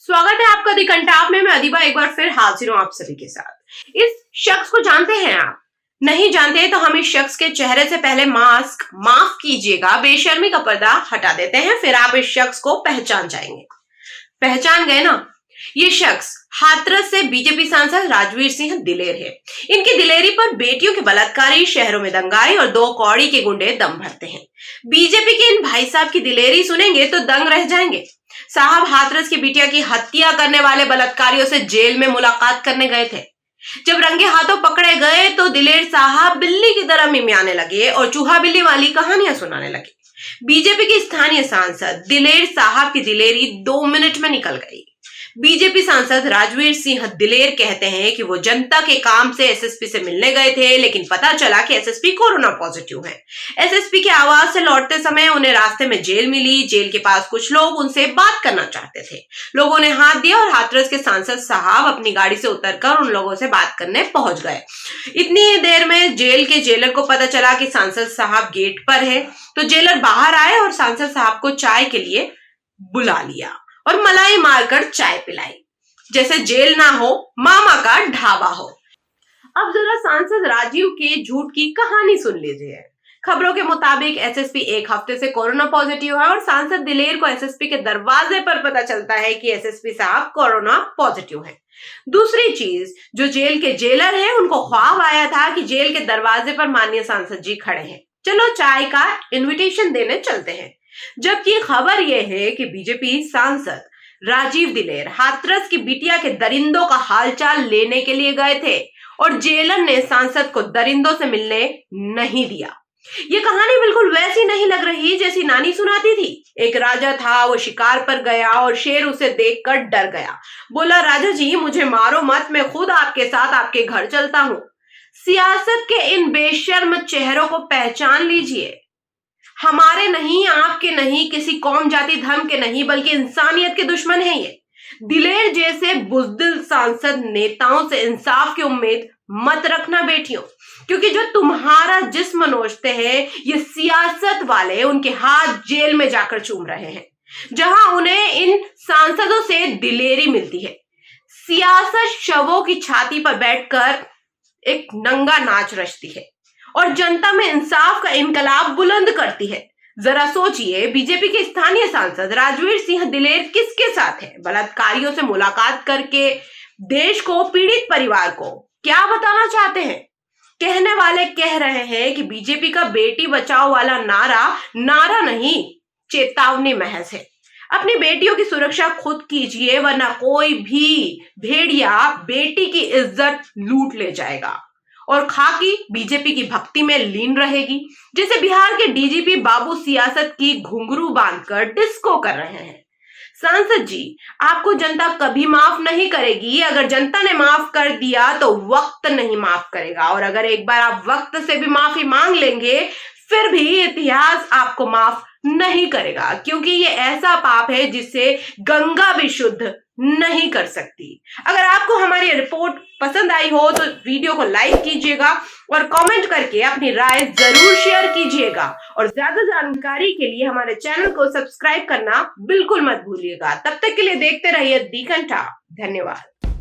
स्वागत है आपका दी कंटाप में। मैं अदीबा एक बार फिर हाजिर हूं आप सभी के साथ। इस शख्स को जानते हैं आप? नहीं जानते तो हम इस शख्स के चेहरे से पहले मास्क, माफ कीजिएगा, बेशर्मी का पर्दा हटा देते हैं, फिर आप इस शख्स को पहचान जाएंगे। पहचान गए ना? ये शख्स हाथरस से बीजेपी सांसद राजवीर सिंह दिलेर है। इनकी दिलेरी पर बेटियों के बलात्कारी, शहरों में दंगाई और 2 कौड़ी के गुंडे दम भरते हैं। बीजेपी के इन भाई साहब की दिलेरी सुनेंगे तो दंग रह जाएंगे। साहब हाथरस की बिटिया की हत्या करने वाले बलात्कारियों से जेल में मुलाकात करने गए थे। जब रंगे हाथों पकड़े गए तो दिलेर साहब बिल्ली की तरह मिमियाने लगे और चूहा बिल्ली वाली कहानियां सुनाने लगे। बीजेपी के स्थानीय सांसद दिलेर साहब की दिलेरी 2 मिनट में निकल गई। बीजेपी सांसद राजवीर सिंह दिलेर कहते हैं कि वो जनता के काम से एसएसपी से मिलने गए थे, लेकिन पता चला कि एसएसपी कोरोना पॉजिटिव है। एसएसपी के आवास से लौटते समय उन्हें रास्ते में जेल मिली। जेल के पास कुछ लोग उनसे बात करना चाहते थे। लोगों ने हाथ दिया और हाथरस के सांसद साहब अपनी गाड़ी से उतरकर उन लोगों से बात करने पहुंच गए। इतनी देर में जेल के जेलर को पता चला कि सांसद साहब गेट पर है, तो जेलर बाहर आए और सांसद साहब को चाय के लिए बुला लिया और मलाई मारकर चाय पिलाई, जैसे जेल ना हो, मामा का ढाबा हो। अब जरा सांसद राजीव के झूठ की कहानी सुन लीजिए। खबरों के मुताबिक एसएसपी 1 हफ्ते से कोरोना पॉजिटिव है और सांसद दिलेर को एसएसपी के दरवाजे पर पता चलता है कि एसएसपी साहब कोरोना पॉजिटिव है। दूसरी चीज, जो जेल के जेलर हैं, उनको ख्वाब आया था कि जेल के दरवाजे पर माननीय सांसद जी खड़े हैं, चलो चाय का इन्विटेशन देने चलते हैं। जबकि खबर यह है कि बीजेपी सांसद राजीव दिलेर हाथरस की बिटिया के दरिंदों का हालचाल लेने के लिए गए थे और जेलर ने सांसद को दरिंदों से मिलने नहीं दिया। ये कहानी बिल्कुल वैसी नहीं लग रही जैसी नानी सुनाती थी। एक राजा था, वो शिकार पर गया और शेर उसे देखकर डर गया। बोला, राजा जी मुझे मारो मत, मैं खुद आपके साथ आपके घर चलता हूं। सियासत के इन बेशर्म चेहरों को पहचान लीजिए। हमारे नहीं, आपके नहीं, किसी कौम जाति धर्म के नहीं, बल्कि इंसानियत के दुश्मन है ये। दिलेर जैसे बुज़दिल सांसद नेताओं से इंसाफ की उम्मीद मत रखना बेटियों, क्योंकि जो तुम्हारा जिस्म नोचते हैं ये सियासत वाले उनके हाथ जेल में जाकर चूम रहे हैं, जहां उन्हें इन सांसदों से दिलेरी मिलती है। सियासत शवों की छाती पर बैठकर एक नंगा नाच रचती है और जनता में इंसाफ का इनकलाब बुलंद करती है। जरा सोचिए, बीजेपी के स्थानीय सांसद राजवीर सिंह दिलेर किसके साथ है? बलात्कारियों से मुलाकात करके देश को, पीड़ित परिवार को क्या बताना चाहते हैं? कहने वाले कह रहे हैं कि बीजेपी का बेटी बचाओ वाला नारा नहीं, चेतावनी महज है। अपनी बेटियों की सुरक्षा खुद कीजिए, वरना कोई भी भेड़िया बेटी की इज्जत लूट ले जाएगा और खाकी बीजेपी की भक्ति में लीन रहेगी। जैसे बिहार के डीजीपी बाबू सियासत की घुंघरू बांधकर डिस्को कर रहे हैं। सांसद जी, आपको जनता कभी माफ नहीं करेगी। अगर जनता ने माफ कर दिया तो वक्त नहीं माफ करेगा, और अगर एक बार आप वक्त से भी माफी मांग लेंगे फिर भी इतिहास आपको माफ नहीं करेगा, क्योंकि ये ऐसा पाप है जिसे गंगा भी शुद्ध नहीं कर सकती। अगर आपको हमारी रिपोर्ट पसंद आई हो तो वीडियो को लाइक कीजिएगा और कमेंट करके अपनी राय जरूर शेयर कीजिएगा, और ज्यादा जानकारी के लिए हमारे चैनल को सब्सक्राइब करना बिल्कुल मत भूलिएगा। तब तक के लिए देखते रहिए दी कंटाप। धन्यवाद।